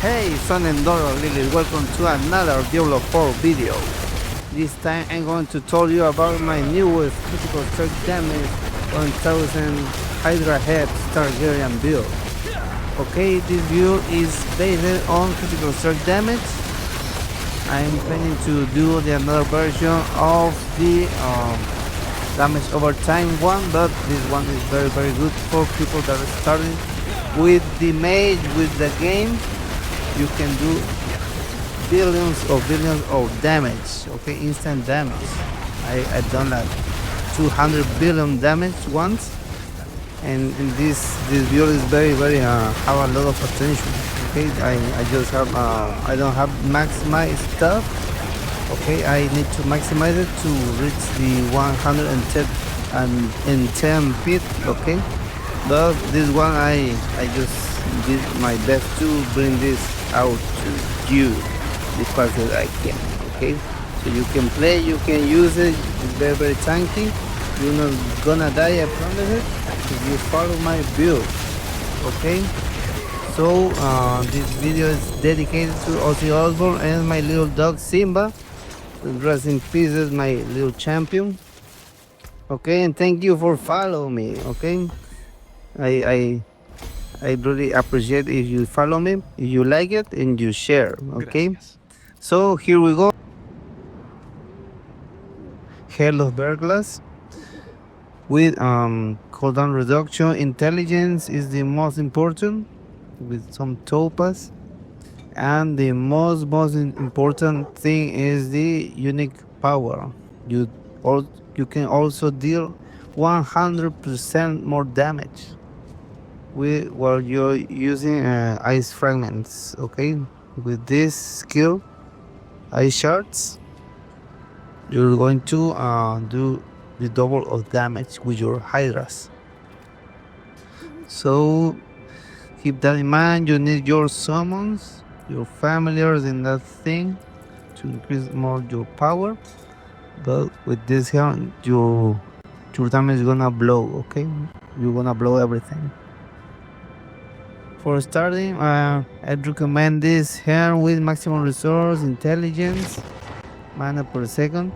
Hey, Son and Doro Lily, welcome to another Diablo 4 video. This time I'm going to tell you about my newest critical strike damage 1000 Hydra head Targaryen build. Okay, this build is based on critical strike damage. I'm planning to do another version of the damage over time one, but this one is very good for people that are starting with the mage with the game. You can do billions of damage, okay, instant damage. I've done like 200 billion damage once, and this build is very have a lot of potential. Okay, I just have I don't have maximized stuff. Okay, I need to maximize it to reach the 110 feet. Okay, but this one I just did my best to bring this out to you as fast as I can. Okay, so you can play, you can use it. It's very tanky. You're not gonna die, I promise it, if you follow my build. Okay, so this video is dedicated to Ozzy Osborune and my little dog Simba. Rest in pieces, my little champion. Okay, and thank you for following me. Okay, I really appreciate if you follow me, if you like it, and you share. Okay, so here we go. Hail of Burglars with cooldown reduction. Intelligence is the most important with some topaz, and the most important thing is the unique power. You can also deal 100% more damage while you're using ice fragments. Okay, with this skill, ice shards, you're going to do the double of damage with your hydras. So keep that in mind. You need your summons, your familiars in that thing to increase more your power. But with this here, your damage is gonna blow. Okay, you're gonna blow everything. For starting, I'd recommend this here with maximum resource, intelligence, mana per second.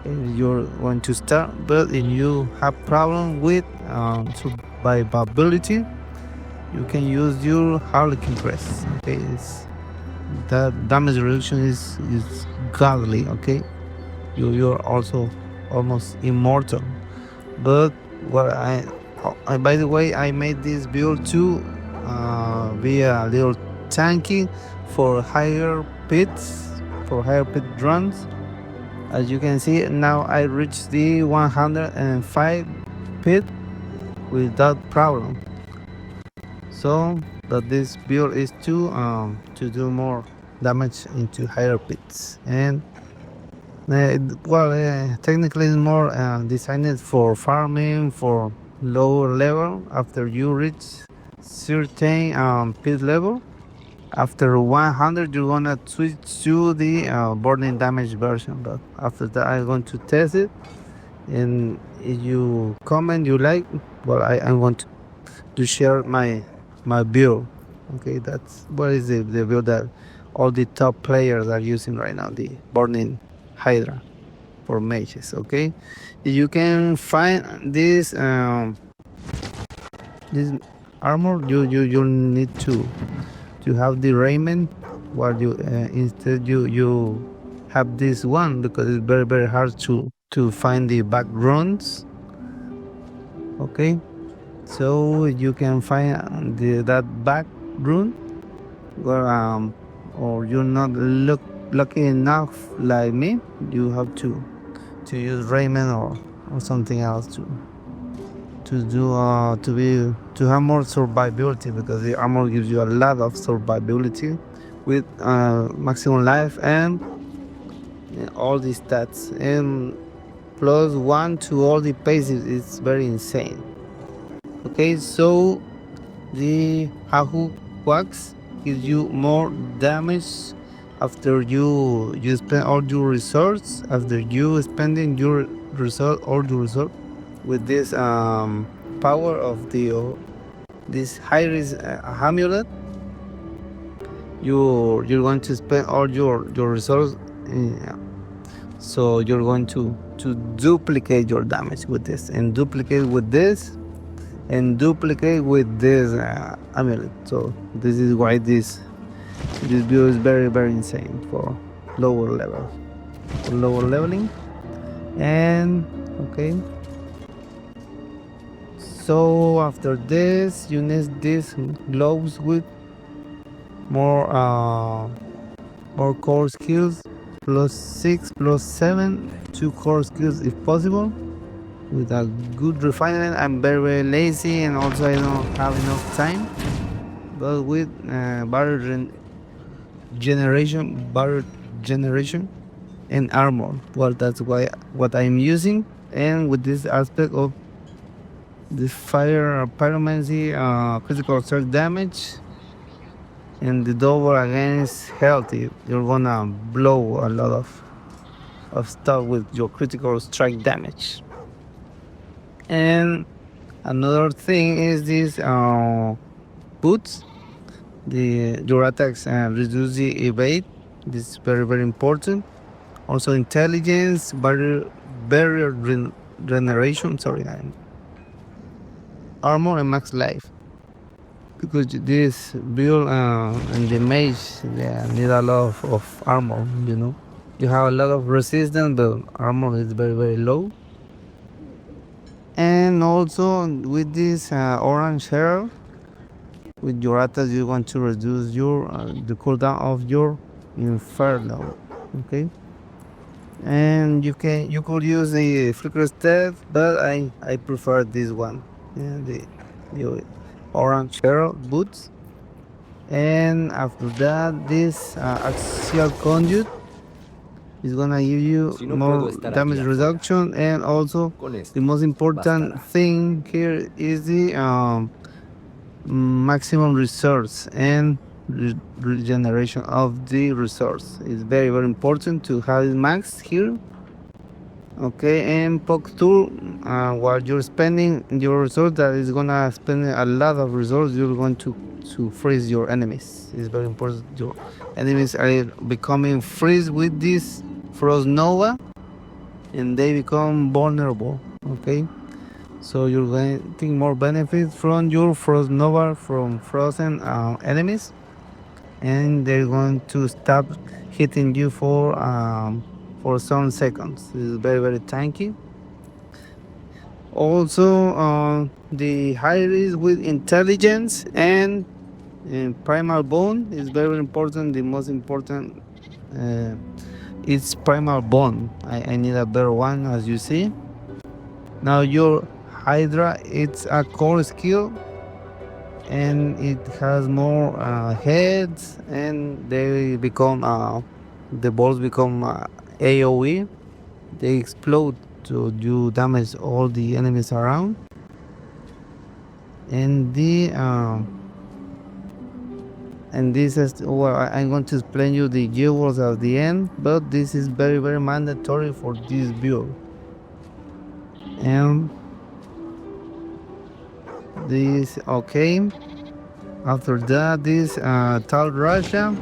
If you're going to start, but if you have problem with survivability, you can use your Harlequin Crest. Okay, that damage reduction is godly. Okay, you're also almost immortal. But what I by the way, I made this build to be a little tanky for higher pits, for higher pit runs. As you can see, now I reached the 105 pit without problem. So that this build is to do more damage into higher pits, and technically it's more designed for farming for lower level. After you reach certain pit level, after 100 you're gonna switch to the burning damage version. But after that I'm going to test it, and if you comment you like, well, I'm going to share my build. Okay, that's what is the build that all the top players are using right now, the burning hydra for mages. Okay, you can find this armor. You need to have the raiment, while you instead you have this one, because it's very hard to find the back runes. Okay, so you can find that back rune, or you're not lucky enough like me, you have to use raiment or something else to have more survivability, because the armor gives you a lot of survivability with maximum life and all the stats, and +1 to all the passives. It's very insane. Okay, so the Hahu wax gives you more damage after you spend all your resources. After you spending your resource with this power of this high risk amulet, you're going to spend all your resources, so you're going to duplicate your damage with this, and duplicate with this, and duplicate with this amulet. So this is why this build is very, very insane for lower level, for lower leveling. And okay, so after this you need these gloves with more core skills, +6 +7, 2 core skills if possible, with a good refinement. I'm very, very lazy, and also I don't have enough time, but with barrier generation and armor, well, that's what I'm using. And with this aspect of the fire pyromancy, critical strike damage, and the double against healthy, you're gonna blow a lot of stuff with your critical strike damage. And another thing is this boots. Your attacks reduce the evade. This is very, very important. Also intelligence, barrier regeneration, armor, and max life. Because this build and the mage, they need a lot of armor, you know. You have a lot of resistance, but armor is very, very low. And also with this orange herald, with your attacks, you want to reduce your the cooldown of your inferno. Okay. And you could use the flicker step, but I prefer this one, the orange herald boots. And after that, this axial conduit is gonna give you more damage reduction, and also the most important thing here is the maximum resource and regeneration of the resource. It's very, very important to have it maxed here. Okay, and walkthrough, while you're spending your resource, that is gonna spend a lot of resources, you're going to freeze your enemies. It's very important. Your enemies are becoming freeze with this frost nova, and they become vulnerable. Okay, so you're getting more benefit from your frost nova from frozen enemies, and they're going to stop hitting you for some seconds. This is very, very tanky. Also, the Hydra with intelligence and primal bone is very important. The most important is primal bone. I need a better one, as you see. Now your Hydra, it's a core skill, and it has more heads, and they become the balls become AoE. They explode, so you damage all the enemies around. And this is, well, I'm going to explain you the keywords at the end, but this is very, very mandatory for this build. And this, okay, after that, this Tal Rasha,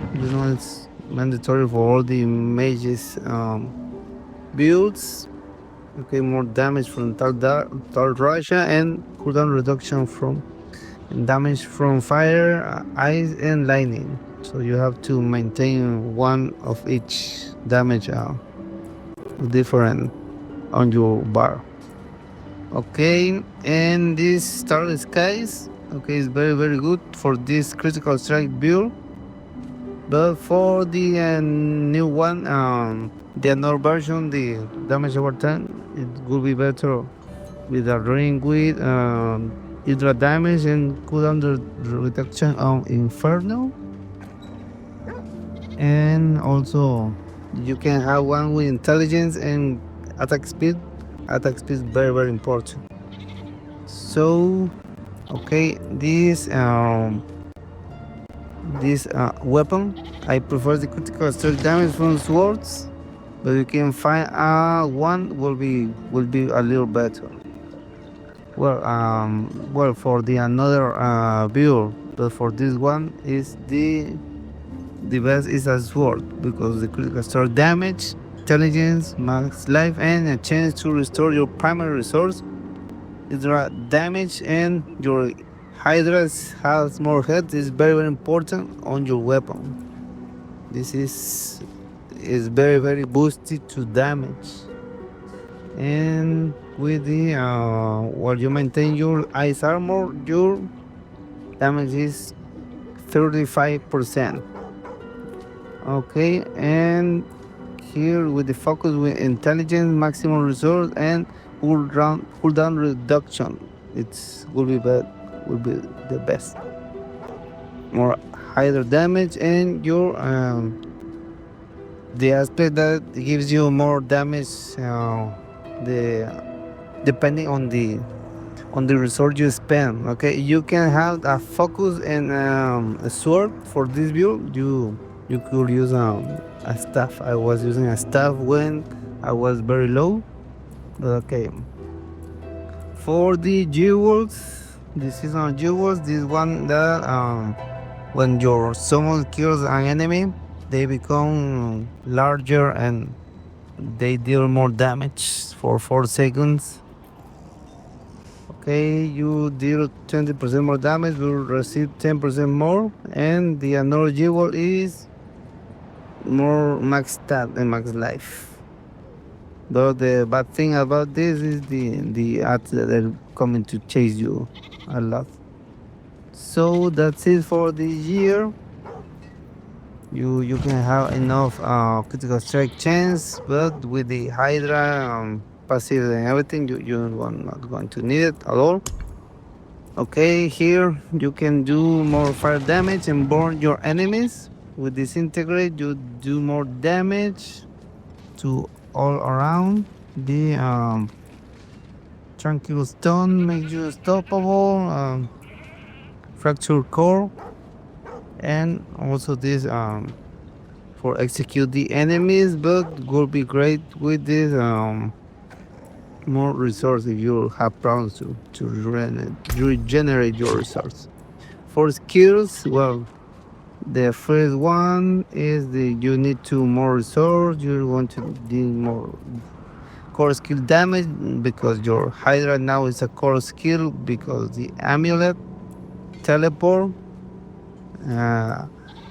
it's mandatory for all the mages builds. Okay, more damage from Tal Rasha, and cooldown reduction from damage from fire, ice, and lightning. So you have to maintain one of each damage different on your bar. Okay, and this Star Skies, okay, is very, very good for this critical strike build. But for the new one, the another version, the damage over time, it will be better with a ring with Hydra damage and cooldown reduction on Inferno. And also you can have one with intelligence and attack speed. Attack speed is very, very important. So okay, this weapon, I prefer the critical strike damage from swords, but you can find one will be a little better. Well, for the another build, but for this one is the the best is a sword because the critical strike damage, intelligence, max life, and a chance to restore your primary resource. Hydra damage and your Hydra has more health is very very important on your weapon. This is very very boosted to damage. And with the while you maintain your ice armor, your damage is 35%. Okay, and here with the focus with intelligence, maximum resource, and cooldown reduction, it's will be the best. More higher damage, and your the aspect that gives you more damage, the depending on the resource you spend. Okay, you can have a focus and a sword. For this build, you could use a staff. I was using a staff when I was very low. Okay, for the jewels, the seasonal jewels, this one that when your summon kills an enemy, they become larger and they deal more damage for 4 seconds. Okay, you deal 20% more damage, will receive 10% more, and the another jewel is more max stat and max life. Though the bad thing about this is the ads that are coming to chase you a lot. So that's it for this year. You can have enough critical strike chance, but with the Hydra passive and everything, you are not going to need it at all. Okay, here you can do more fire damage and burn your enemies. With disintegrate, you do more damage to all around. The tranquil stone makes you unstoppable. Fracture core, and also this for execute the enemies, but will be great with this more resource if you have problems to regenerate your resource. For skills, well, the first one is you need more resource. You want to do more core skill damage because your Hydra now is a core skill because the amulet, teleport,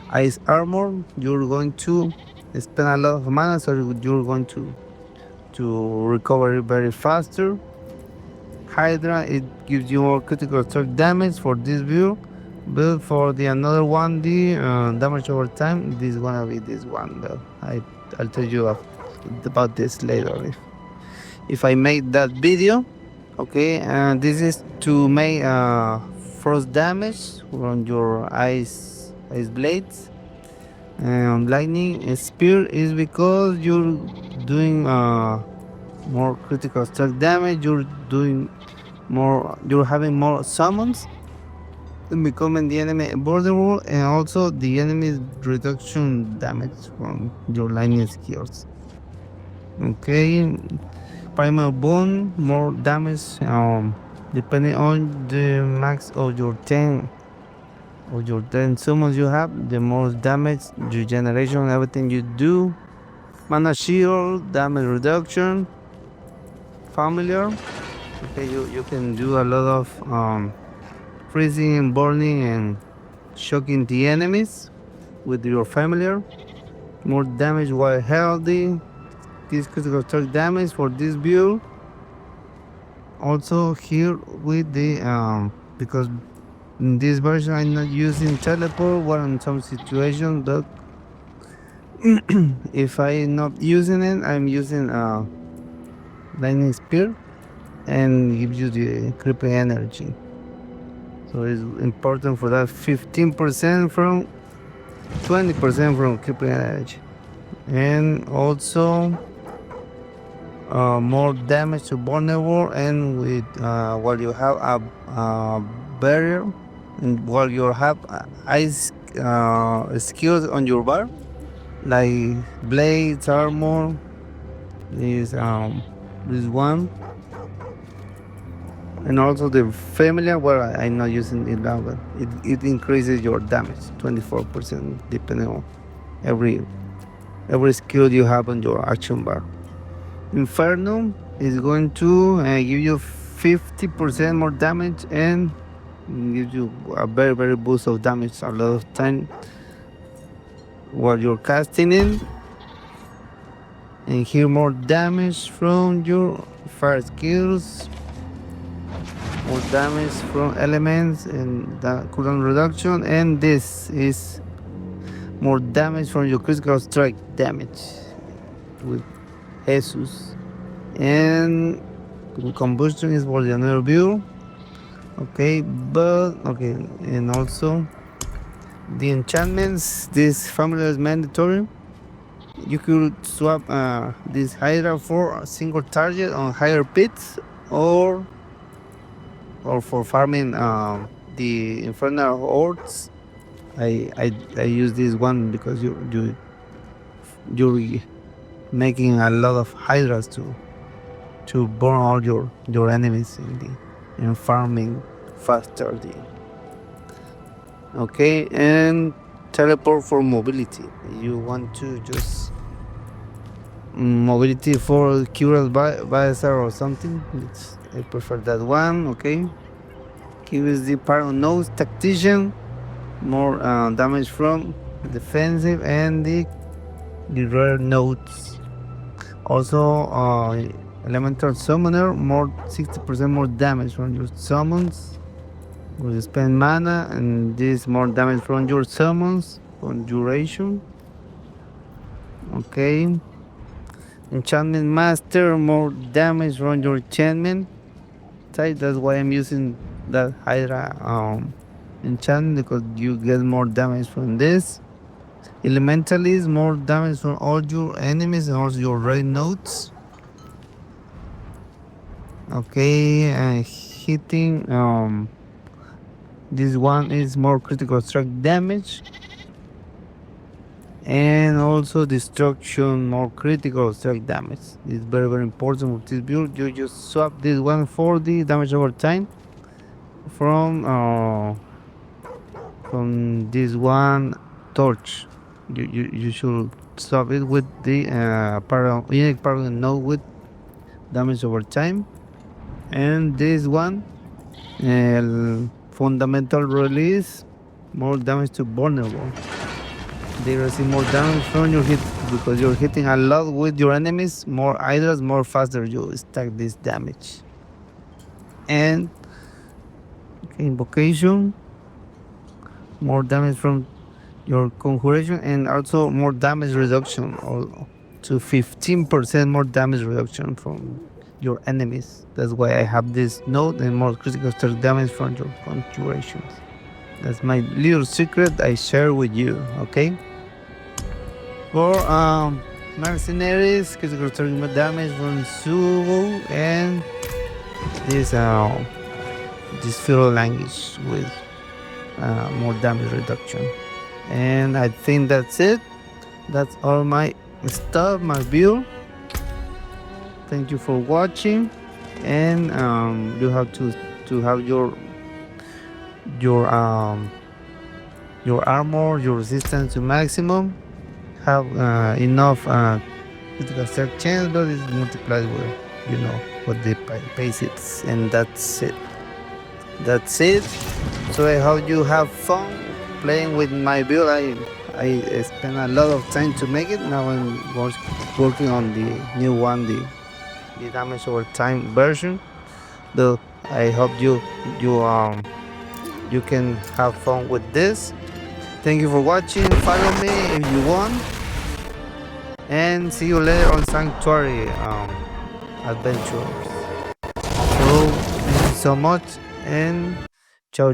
ice armor, you're going to spend a lot of mana, so you're going to recover it very faster. Hydra, it gives you more critical strike damage for this build, but for the another one, the damage over time, this is gonna be this one. I'll tell you about this later if I made that video. Okay, and this is to make frost damage on your ice blades. And lightning spear is because you're doing more critical strike damage. You're having more summons and becoming the enemy vulnerable, and also the enemy's reduction damage from your lightning skills. Okay, primal bone, more damage depending on the max of your 10 summons you have, the more damage, regeneration, everything you do. Mana shield, damage reduction, familiar. Okay, you can do a lot of freezing and burning and shocking the enemies with your familiar. More damage while healthy. This critical strike damage for this build. Also here with the because in this version I'm not using teleport, well in some situations, but if I'm not using it, I'm using lightning spear and gives you the crippling energy. So it's important for that 15% from 20% from crippling energy, and also more damage to vulnerable, and with while you have a barrier, and while you have ice skills on your bar, like blades, armor, this one, and also the familiar, where I'm not using it now, but it increases your damage 24% depending on every skill you have on your action bar. Inferno is going to give you 50% more damage and gives you a very boost of damage a lot of time while you're casting it. And here more damage from your fire skills, more damage from elements and the cooldown reduction, and this is more damage from your critical strike damage with Jesus. And combustion is for the another view. Okay, and also the enchantments, this formula is mandatory. You could swap this Hydra for a single target on higher pits or for farming the infernal hordes. I use this one because you're making a lot of hydras to burn all your enemies in farming faster. Okay, and teleport for mobility. You want to just mobility for curable Visor or something. I prefer that one. Okay, here is the Paragon tactician, more damage from defensive and the rare notes. Also elemental summoner, more 60% more damage from your summons. Will spend mana, and this more damage from your summons for duration. Okay. Enchantment master, more damage from your enchantment type. That's why I'm using that Hydra enchantment, because you get more damage from this. Elementalist, more damage from all your enemies and also your red notes. Okay, hitting. This one is more critical strike damage, and also destruction, more critical strike damage. It's very important with this build. You just swap this one for the damage over time from this one torch. You should swap it with the Paragon node with damage over time, and this one fundamental release, more damage to vulnerable. They receive more damage from your hit because you're hitting a lot with your enemies. More hydras, more faster you stack this damage. And invocation, more damage from your conjuration, and also more damage reduction, or to 15% more damage reduction from your enemies. That's why I have this node, and more critical strike damage from your conjurations. That's my little secret I share with you. Okay. For Mercenaries, critical strike damage from Sugo, and this feral language with more damage reduction. And I think that's it. That's all my stuff, my build. Thank you for watching, and you have to have your armor, your resistance to maximum, have enough critical strike chance, but it's multiplied with what the pace is, and that's it. So I hope you have fun playing with my build. I spent a lot of time to make it. Now I'm working on the new one, the damage over time version. Though I hope you can have fun with this. Thank you for watching. Follow me if you want, and see you later on Sanctuary Adventures. So thank you so much, and ciao.